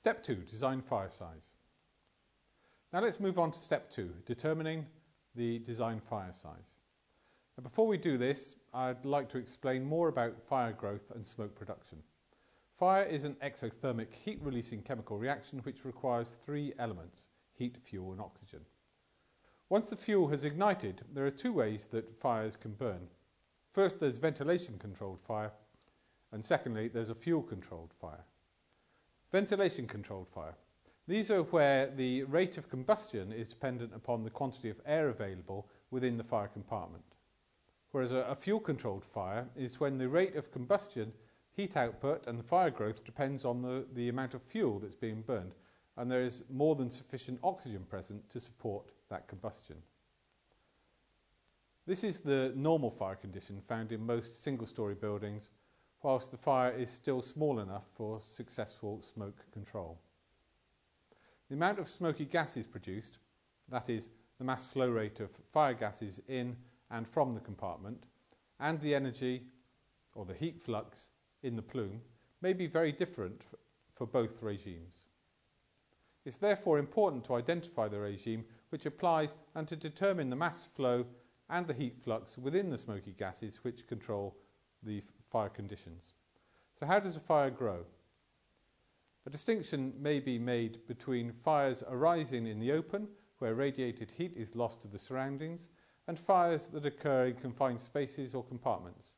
Step 2, design fire size. Now let's move on to step 2, determining the design fire size. Now before we do this, I'd like to explain more about fire growth and smoke production. Fire is an exothermic heat-releasing chemical reaction which requires three elements: heat, fuel and oxygen. Once the fuel has ignited, there are two ways that fires can burn. First, there's ventilation-controlled fire, and secondly, there's a fuel-controlled fire. Ventilation-controlled fire. These are where the rate of combustion is dependent upon the quantity of air available within the fire compartment. Whereas a fuel-controlled fire is when the rate of combustion, heat output and fire growth depends on the amount of fuel that's being burned, and there is more than sufficient oxygen present to support that combustion. This is the normal fire condition found in most single-storey buildings, whilst the fire is still small enough for successful smoke control. The amount of smoky gases produced, that is, the mass flow rate of fire gases in and from the compartment, and the energy or the heat flux in the plume may be very different for both regimes. It's therefore important to identify the regime which applies and to determine the mass flow and the heat flux within the smoky gases which control the fire conditions. So how does a fire grow? A distinction may be made between fires arising in the open, where radiated heat is lost to the surroundings, and fires that occur in confined spaces or compartments.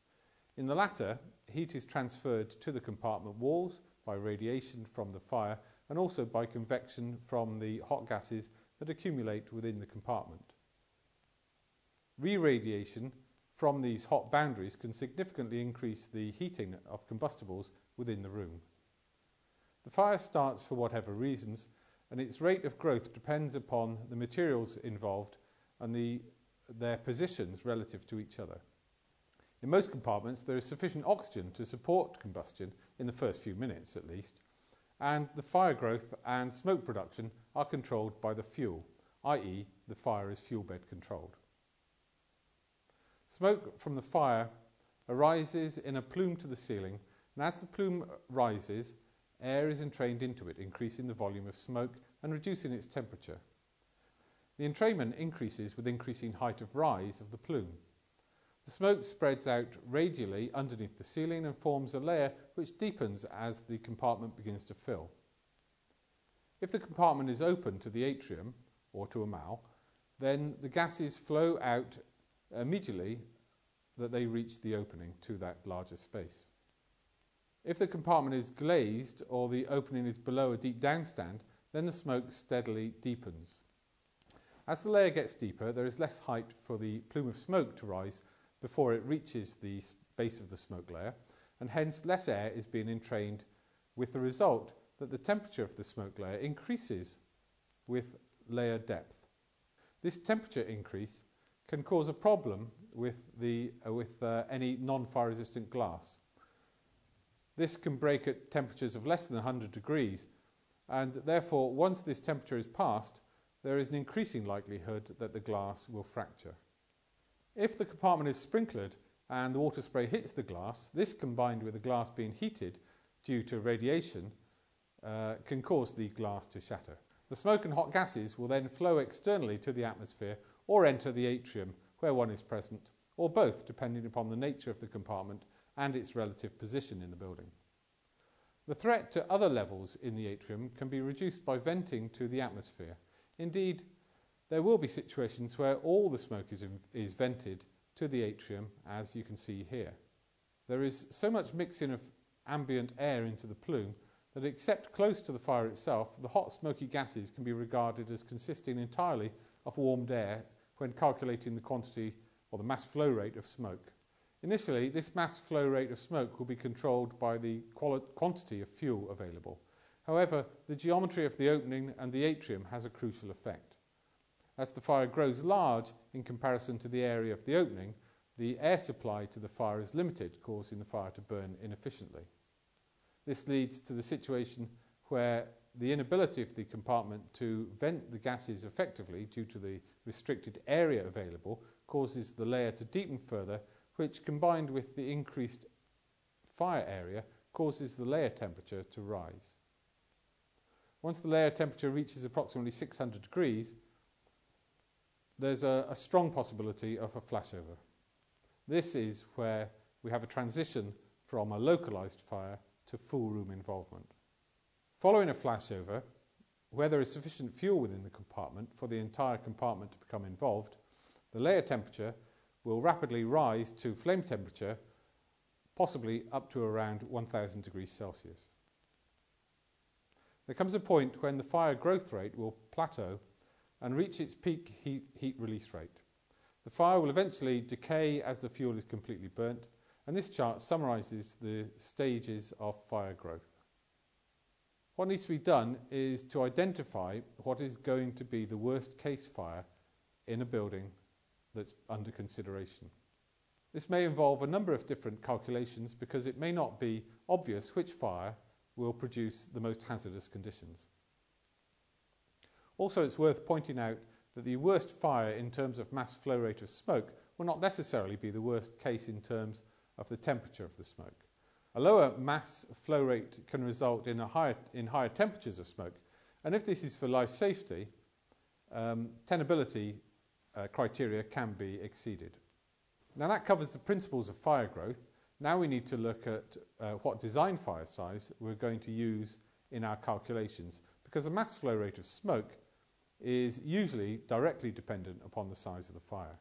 In the latter, heat is transferred to the compartment walls by radiation from the fire and also by convection from the hot gases that accumulate within the compartment. Re-radiation from these hot boundaries can significantly increase the heating of combustibles within the room. The fire starts for whatever reasons, and its rate of growth depends upon the materials involved and their positions relative to each other. In most compartments there is sufficient oxygen to support combustion in the first few minutes at least, and the fire growth and smoke production are controlled by the fuel, i.e. the fire is fuel bed controlled. Smoke from the fire arises in a plume to the ceiling, and as the plume rises, air is entrained into it, increasing the volume of smoke and reducing its temperature. The entrainment increases with increasing height of rise of the plume. The smoke spreads out radially underneath the ceiling and forms a layer which deepens as the compartment begins to fill. If the compartment is open to the atrium or to a mall, then the gases flow out immediately that they reach the opening to that larger space. If the compartment is glazed or the opening is below a deep downstand, then the smoke steadily deepens. As the layer gets deeper, there is less height for the plume of smoke to rise before it reaches the base of the smoke layer, and hence less air is being entrained, with the result that the temperature of the smoke layer increases with layer depth. This temperature increase can cause a problem with any non-fire resistant glass. This can break at temperatures of less than 100 degrees, and therefore once this temperature is passed, there is an increasing likelihood that the glass will fracture. If the compartment is sprinklered and the water spray hits the glass, this combined with the glass being heated due to radiation can cause the glass to shatter. The smoke and hot gases will then flow externally to the atmosphere or enter the atrium where one is present, or both depending upon the nature of the compartment and its relative position in the building. The threat to other levels in the atrium can be reduced by venting to the atmosphere. Indeed, there will be situations where all the smoke is vented to the atrium, as you can see here. There is so much mixing of ambient air into the plume that except close to the fire itself, the hot smoky gases can be regarded as consisting entirely of warmed air when calculating the quantity or the mass flow rate of smoke. Initially, this mass flow rate of smoke will be controlled by the quantity of fuel available. However, the geometry of the opening and the atrium has a crucial effect. As the fire grows large in comparison to the area of the opening, the air supply to the fire is limited, causing the fire to burn inefficiently. This leads to the situation where the inability of the compartment to vent the gases effectively due to the restricted area available causes the layer to deepen further, which combined with the increased fire area causes the layer temperature to rise. Once the layer temperature reaches approximately 600 degrees, there's a strong possibility of a flashover. This is where we have a transition from a localized fire to full room involvement. Following a flashover, where there is sufficient fuel within the compartment for the entire compartment to become involved, the layer temperature will rapidly rise to flame temperature, possibly up to around 1000 degrees Celsius. There comes a point when the fire growth rate will plateau and reach its peak heat release rate. The fire will eventually decay as the fuel is completely burnt, and this chart summarises the stages of fire growth. What needs to be done is to identify what is going to be the worst case fire in a building that's under consideration. This may involve a number of different calculations because it may not be obvious which fire will produce the most hazardous conditions. Also, it's worth pointing out that the worst fire in terms of mass flow rate of smoke will not necessarily be the worst case in terms of the temperature of the smoke. A lower mass flow rate can result in higher temperatures of smoke, and if this is for life safety, tenability criteria can be exceeded. Now that covers the principles of fire growth. Now we need to look at what design fire size we're going to use in our calculations, because the mass flow rate of smoke is usually directly dependent upon the size of the fire.